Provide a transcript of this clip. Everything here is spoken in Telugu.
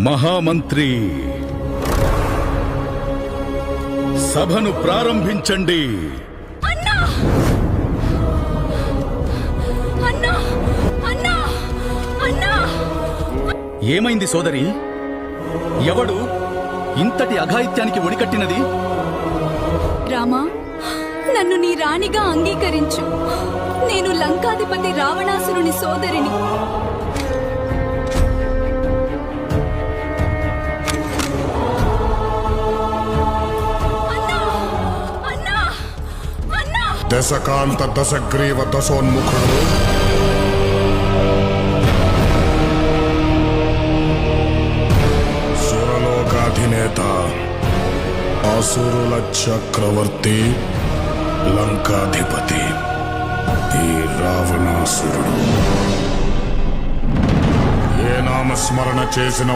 మహామంత్రి, సభను ప్రారంభించండి. అన్నా! అన్నా! అన్నా! అన్నా! ఏమైంది సోదరి? ఎవడు ఇంతటి అఘాయిత్యానికి ఒడికట్టినది? రామా, నన్ను నీ రాణిగా అంగీకరించు. నేను లంకాధిపతి రావణాసురుని సోదరిని. దశకాంత దశగ్రీవ దశోన్ముఖుడు సురలోకాధినేత అసురుల చక్రవర్తి లంకాధిపతి ఈ రావణాసురుడు ఏ నామస్మరణ చేసిన